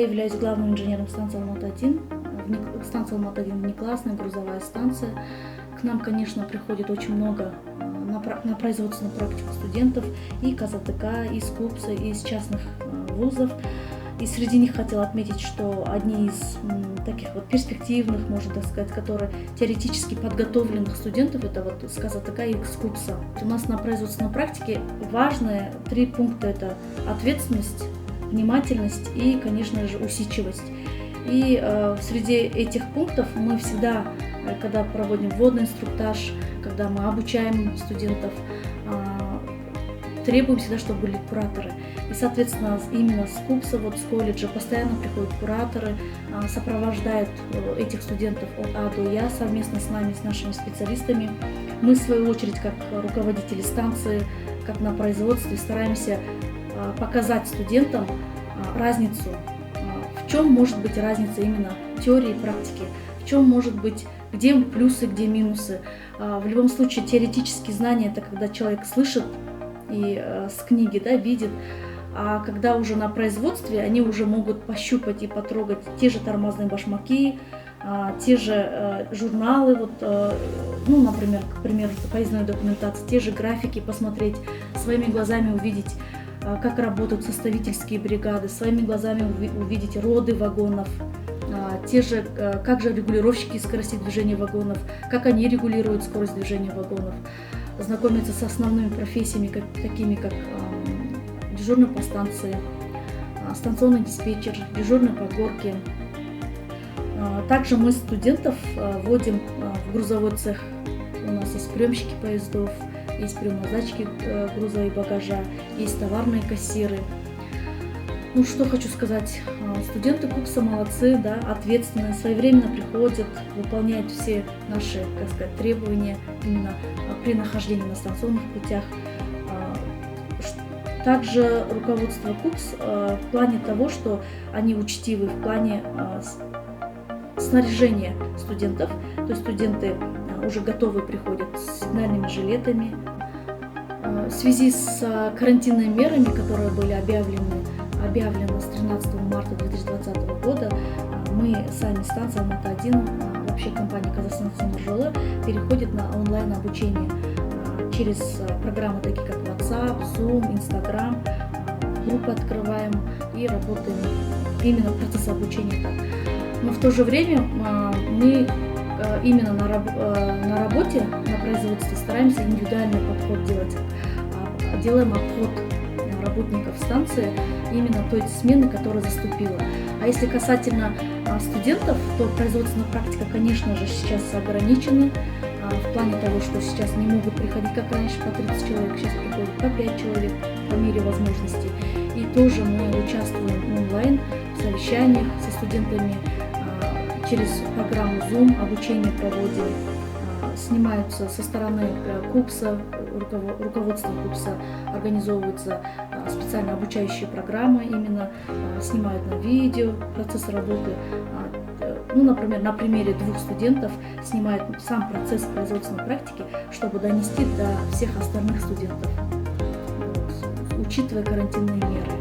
Я являюсь главным инженером станции Алматы-1. Станция Алматы-1 внеклассная грузовая станция. К нам, конечно, приходит очень много на производственную практику студентов и КЗТК, из КУПСа, и из частных вузов. И среди них хотела отметить, что одни из таких вот перспективных, можно так сказать, которые теоретически подготовленных студентов, это вот с КЗТК и с КУПСа. У нас на производственной практике важные 3 пункта: это ответственность, внимательность и, конечно же, усидчивость. И среди этих пунктов мы всегда, когда проводим вводный инструктаж, когда мы обучаем студентов, требуем всегда, чтобы были кураторы. И, соответственно, именно с КУПСа, вот с колледжа постоянно приходят кураторы, сопровождают этих студентов от А до Я совместно с нами, с нашими специалистами. Мы, в свою очередь, как руководители станции, как на производстве, стараемся показать студентам разницу, в чем может быть разница именно теории и практики, в чем может быть, где плюсы, где минусы. В любом случае, теоретические знания – это когда человек слышит и с книги, да, видит, а когда уже на производстве, они уже могут пощупать и потрогать те же тормозные башмаки, те же журналы, вот, ну, например, к примеру, поездной документации, те же графики посмотреть, своими глазами увидеть, как работают составительские бригады, своими глазами увидеть роды вагонов, как же регулировщики скорости движения вагонов, как они регулируют скорость движения вагонов, знакомиться с основными профессиями, такими как дежурный по станции, станционный диспетчер, дежурный по горке. Также мы студентов вводим в грузовой цех. У нас есть приемщики поездов, есть приемозачки груза и багажа, есть товарные кассиры. Ну, что хочу сказать, студенты КУПСа молодцы, да, ответственные, своевременно приходят, выполняют все наши, так сказать, требования именно при нахождении на станционных путях. Также руководство КУПС в плане того, что они учтивы в плане снаряжения студентов, то есть студенты уже готовы приходят с сигнальными жилетами. В связи с карантинными мерами, которые были объявлены с 13 марта 2020 года, мы сами, станция Алматы-1, вообще компания Казахстан Темиржолы, переходит на онлайн-обучение через программы такие как WhatsApp, Zoom, Instagram, группы открываем и работаем именно в процессе обучения так. Но в то же время мы именно на работе, на производстве стараемся индивидуальный подход делать. Делаем обход работников станции именно той смены, которая заступила. А если касательно студентов, то производственная практика, конечно же, сейчас ограничена в плане того, что сейчас не могут приходить, как раньше, по 30 человек, сейчас приходят по 5 человек по мере возможностей. И тоже мы участвуем онлайн в совещаниях со студентами через программу Zoom, обучение проводим. Снимаются со стороны КУПСа, руководства КУПСа, организовываются специально обучающие программы, именно снимают на видео процесс работы. Ну, например, на примере 2 студентов снимают сам процесс производственной практики, чтобы донести до всех остальных студентов, учитывая карантинные меры.